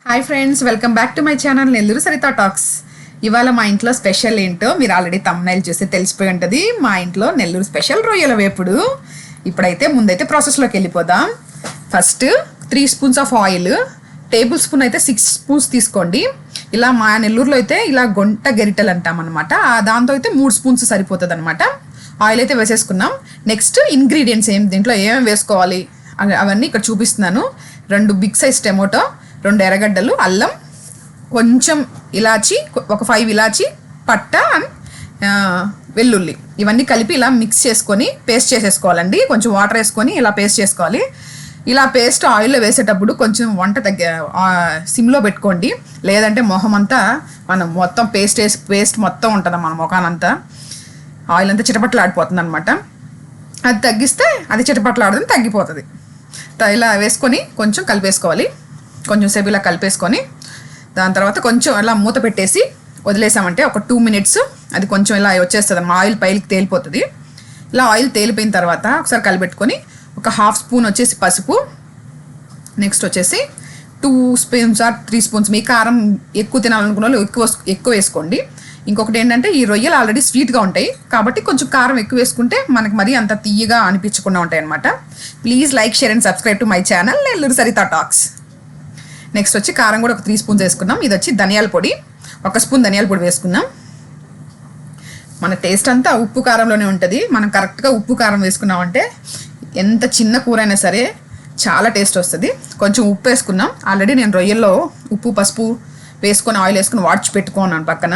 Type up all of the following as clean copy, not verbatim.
Hi friends, welcome back to my channel Nellore Sarita talks. ఇవాళ మా ఇంట్లో స్పెషల్ ఏంటో మీరు ఆల్రెడీ తమ్నైల్ చూస్తే తెలిసిపోయి ఉంటుంది. మా ఇంట్లో నెల్లూరు స్పెషల్ రొయ్యల వేపుడు. ఇప్పుడైతే ముందైతే ప్రాసెస్లోకి వెళ్ళిపోదాం. First 3 spoons of oil, table spoon అయితే 6 స్పూన్స్ తీసుకోండి. ఇలా మా నెల్లూరులో అయితే ఇలా గొంట గరిటెలు అంటాం అనమాట. దాంతో అయితే 3 స్పూన్స్ సరిపోతుంది అనమాట. ఆయిల్ అయితే వేసేసుకున్నాం. నెక్స్ట్ ఇంగ్రీడియంట్స్ దీంట్లో ఏమేమి వేసుకోవాలి అవన్నీ ఇక్కడ చూపిస్తున్నాను. 2 బిగ్ సైజ్ టమోటో, 2 ఎర్రగడ్డలు, అల్లం, కొంచెం ఇలాచి, ఒక 5 ఇలాచి, పట్ట అండ్ వెల్లుల్లి, ఇవన్నీ కలిపి ఇలా మిక్స్ చేసుకొని పేస్ట్ చేసేసుకోవాలండి. కొంచెం వాటర్ వేసుకొని ఇలా పేస్ట్ చేసుకోవాలి. ఇలా పేస్ట్ ఆయిల్లో వేసేటప్పుడు కొంచెం వంట సిమ్లో పెట్టుకోండి, లేదంటే మొహం అంతా మనం మొత్తం పేస్ట్ మొత్తం ఉంటుంది మన ముఖానంతా. ఆయిల్ అంతా చిటపట్లాడిపోతుంది అనమాట. అది తగ్గిస్తే అది చిటపట్లాడదని తగ్గిపోతుంది. ఇలా వేసుకొని కొంచెం కలిపేసుకోవాలి. కొంచెం సేపు ఇలా కలిపేసుకొని దాని తర్వాత కొంచెం అలా మూత పెట్టేసి వదిలేసామంటే ఒక 2 మినిట్స్ అది కొంచెం ఇలా వచ్చేస్తుంది అన్నమాట. ఆయిల్ పైకి తేలిపోతుంది. ఇలా ఆయిల్ తేలిపోయిన తర్వాత ఒకసారి కలిపెట్టుకొని ఒక 1/2 స్పూన్ వచ్చేసి పసుపు, నెక్స్ట్ వచ్చేసి 2 స్పూన్స్ ఆర్ 3 స్పూన్స్, మీ కారం ఎక్కువ తినాలనుకున్న వాళ్ళు ఎక్కువ వేసుకోండి. ఇంకొకటి ఏంటంటే ఈ రొయ్యలు ఆల్రెడీ స్వీట్గా ఉంటాయి కాబట్టి కొంచెం కారం ఎక్కువ వేసుకుంటే మనకి మరీ అంత తీయగా అనిపించకుండా ఉంటాయి అనమాట. Please like, share and subscribe to my channel Nellore Sarita talks. Next వచ్చి కారం కూడా ఒక 3 స్పూన్స్ వేసుకున్నాం. ఇది వచ్చి ధనియాల పొడి, 1 స్పూన్ ధనియాల పొడి వేసుకున్నాం. మన టేస్ట్ అంతా ఉప్పు కారంలోనే ఉంటుంది. మనం కరెక్ట్గా ఉప్పు కారం వేసుకున్నామంటే ఎంత చిన్న కూర అయినా సరే చాలా టేస్ట్ వస్తుంది. కొంచెం ఉప్పు వేసుకున్నాం. ఆల్రెడీ నేను రొయ్యల్లో ఉప్పు పసుపు వేసుకొని ఆయిల్ వేసుకొని వాడ్చి పెట్టుకున్నాను పక్కన.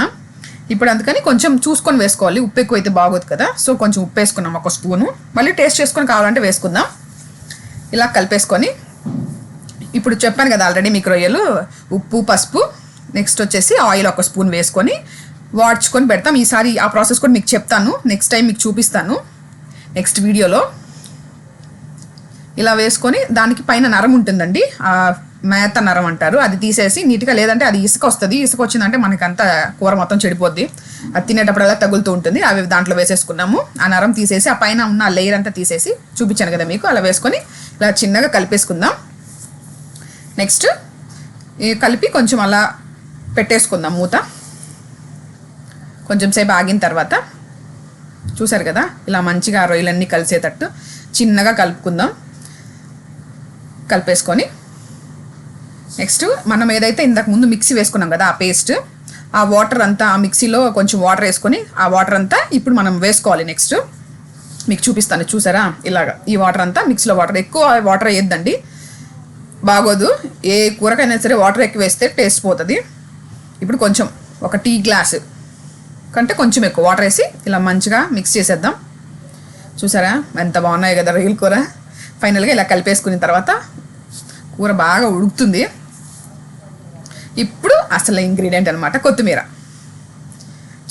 ఇప్పుడు అందుకని కొంచెం చూసుకొని వేసుకోవాలి, ఉప్పు ఎక్కువ అయితే బాగోదు కదా. సో కొంచెం ఉప్పు వేసుకున్నాం, 1 స్పూను. మళ్ళీ టేస్ట్ చేసుకొని కావాలంటే వేసుకుందాం. ఇలా కలిపేసుకొని ఇప్పుడు చెప్పాను కదా ఆల్రెడీ మీకు రొయ్యలు ఉప్పు పసుపు, నెక్స్ట్ వచ్చేసి ఆయిల్ 1 స్పూన్ వేసుకొని వాడ్చుకొని పెడతాం. ఈసారి ఆ ప్రాసెస్ కూడా మీకు చెప్తాను, నెక్స్ట్ టైం మీకు చూపిస్తాను నెక్స్ట్ వీడియోలో. ఇలా వేసుకొని దానికి పైన నరం ఉంటుందండి, మేత నరం అంటారు, అది తీసేసి నీట్గా, లేదంటే అది ఇసుక వస్తుంది. ఇసుక వచ్చిందంటే మనకి అంతా కూర మొత్తం చెడిపోద్ది. అది తినేటప్పుడు అలా తగులుతూ ఉంటుంది. అవి దాంట్లో వేసేసుకున్నాము. ఆ నరం తీసేసి ఆ పైన ఉన్న లేయర్ అంతా తీసేసి చూపించాను కదా మీకు, అలా వేసుకొని ఇలా చిన్నగా కలిపేసుకుందాం. నెక్స్ట్ కలిపి కొంచెం అలా పెట్టేసుకుందాం మూత. కొంచెం సేపు ఆగిన తర్వాత చూసారు కదా ఇలా మంచిగా ఆ రొయ్యలన్నీ కలిసేటట్టు చిన్నగా కలుపుకుందాం. కలిపేసుకొని నెక్స్ట్ మనం ఏదైతే ఇంతకు ముందు మిక్సీ వేసుకున్నాం కదా ఆ పేస్ట్, ఆ వాటర్ అంతా ఆ మిక్సీలో కొంచెం వాటర్ వేసుకొని ఆ వాటర్ అంతా ఇప్పుడు మనం వేసుకోవాలి. నెక్స్ట్ మీకు చూపిస్తాను, చూసారా ఇలాగా ఈ వాటర్ అంతా మిక్సీలో వాటర్, ఎక్కువ వాటర్ వేయద్దండి, బాగోదు. ఏ కూరకైనా సరే వాటర్ ఎక్కువ వేస్తే టేస్ట్ పోతుంది. ఇప్పుడు కొంచెం ఒక టీ గ్లాసు కంటే కొంచెం ఎక్కువ వాటర్ వేసి ఇలా మంచిగా మిక్స్ చేసేద్దాం. చూసారా ఎంత బాగున్నాయి కదా రొయ్యల కూర. ఫైనల్గా ఇలా కలిపేసుకున్న తర్వాత కూర బాగా ఉడుకుతుంది. ఇప్పుడు అసలు ఇంగ్రీడియంట్ అనమాట కొత్తిమీర.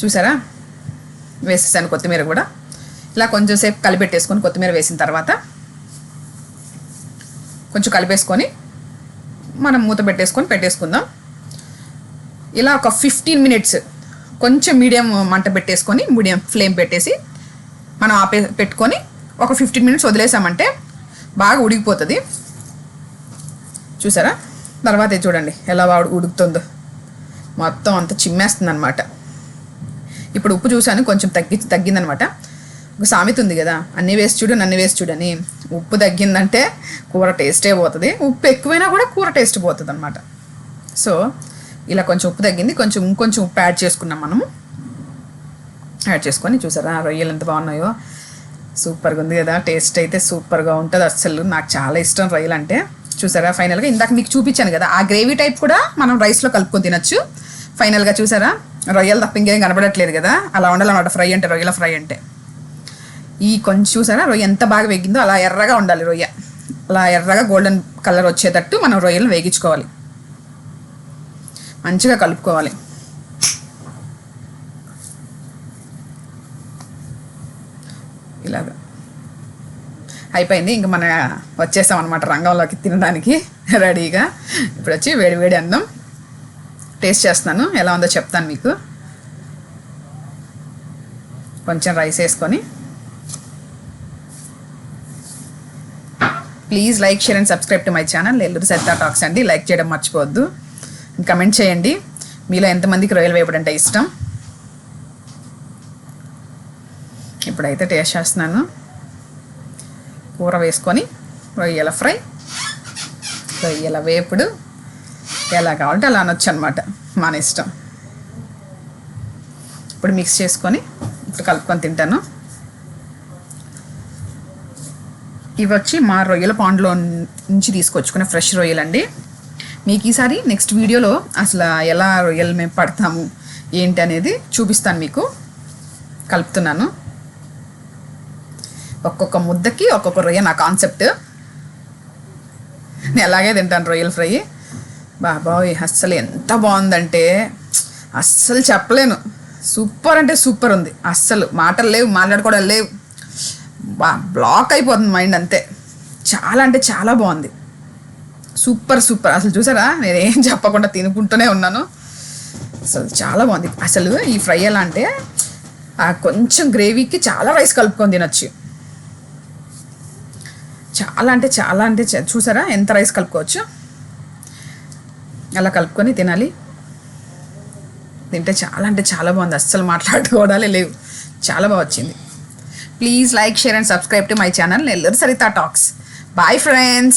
చూసారా వేసేసాను కొత్తిమీర కూడా. ఇలా కొంచెం సేపు కలిపెట్టేసుకొని కొత్తిమీర వేసిన తర్వాత కొంచెం కలిపేసుకొని మనం మూత పెట్టేసుకుందాం. ఇలా ఒక 15 మినిట్స్ కొంచెం మీడియం మంట పెట్టేసుకొని మీడియం ఫ్లేమ్ పెట్టేసి మనం పెట్టుకొని ఒక 15 మినిట్స్ వదిలేసామంటే బాగా ఉడికిపోతుంది. చూసారా తర్వాత చూడండి ఎలా ఉడుకుతుందో, మొత్తం అంతా చిమ్మేస్తుంది అనమాట. ఇప్పుడు ఉప్పు చూసాను కొంచెం తగ్గిందనమాట. ఒక సామెత ఉంది కదా, అన్నీ వేసి చూడు నన్ను వేసి చూడని. ఉప్పు తగ్గిందంటే కూర టేస్టే పోతుంది, ఉప్పు ఎక్కువైనా కూడా కూర టేస్ట్ పోతుంది అనమాట. సో ఇలా కొంచెం ఉప్పు తగ్గింది, ఇంకొంచెం ఉప్పు యాడ్ చేసుకున్నాం మనము. యాడ్ చేసుకొని చూసారా రొయ్యలు ఎంత బాగున్నాయో, సూపర్గా ఉంది కదా. టేస్ట్ అయితే సూపర్గా ఉంటుంది. అస్సలు నాకు చాలా ఇష్టం రొయ్యలు అంటే. చూసారా ఫైనల్గా ఇందాక మీకు చూపించాను కదా ఆ గ్రేవీ టైప్ కూడా మనం రైస్లో కలుపుకొని తినచ్చు. ఫైనల్గా చూసారా రొయ్యలు తప్ప ఇంకేం కనబడట్లేదు కదా, అలా ఉండాలన్నమాట ఫ్రై అంటే, రొయ్యల ఫ్రై అంటే. ఈ కొంచెం చూసారా రొయ్య ఎంత బాగా వేగిందో, అలా ఎర్రగా ఉండాలి రొయ్య, అలా ఎర్రగా గోల్డెన్ కలర్ వచ్చేటట్టు మనం రొయ్యలను వేగించుకోవాలి, మంచిగా కలుపుకోవాలి. ఇలాగా అయిపోయింది. ఇంక మన వచ్చేసాం అనమాట రంగంలోకి తినడానికి రెడీగా. ఇప్పుడు వచ్చి వేడి వేడి అన్నం టేస్ట్ చేస్తున్నాను, ఎలా ఉందో చెప్తాను మీకు. కొంచెం రైస్ వేసుకొని please like, share and subscribe to my channel Nellore Sarita talks అండి. లైక్ చేయడం మర్చిపోవద్దు. కమెంట్ చేయండి మీలో ఎంతమందికి రొయ్యల వేపుడు అంటే ఇష్టం. ఇప్పుడైతే టేస్ట్ చేస్తున్నాను. కూర వేసుకొని రొయ్యల ఫ్రై, రొయ్యల వేపుడు ఎలా కావాలంటే అలా అనొచ్చు అనమాట, మన ఇష్టం. ఇప్పుడు మిక్స్ చేసుకొని ఇప్పుడు కలుపుకొని తింటాను. ఇవి వచ్చి మా రొయ్యల పాండ్లో నుంచి తీసుకొచ్చుకునే ఫ్రెష్ రొయ్యలండి. మీకు ఈసారి నెక్స్ట్ వీడియోలో అసలు ఎలా రొయ్యలు మేము పడతాము ఏంటి అనేది చూపిస్తాను మీకు. కలుపుతున్నాను. ఒక్కొక్క ముద్దకి ఒక్కొక్క రొయ్య నా కాన్సెప్ట్. నేను ఎలాగే తింటాను రొయ్యల ఫ్రై. బాబాయ్ అస్సలు ఎంత బాగుందంటే అస్సలు చెప్పలేను. సూపర్ అంటే సూపర్ ఉంది. అస్సలు మాటలు లేవు, మాట్లాడుకోవడం లేవు. బ్లాక్ అయిపోతుంది మైండ్ అంతే. చాలా అంటే చాలా బాగుంది. Super super. అసలు చూసారా, నేనేం చెప్పకుండా తినుకుంటూనే ఉన్నాను. అసలు చాలా బాగుంది. అసలు ఈ ఫ్రై ఎలా అంటే కొంచెం గ్రేవీకి చాలా రైస్ కలుపుకొని తినొచ్చు. చాలా అంటే చూసారా ఎంత రైస్ కలుపుకోవచ్చు. అలా కలుపుకొని తినాలి. తింటే చాలా అంటే చాలా బాగుంది. అస్సలు మాట్లాడుకోవడాలే లేవు. చాలా బాగా వచ్చింది. Please like, share and subscribe to my channel Nellore Sarita talks. Bye friends.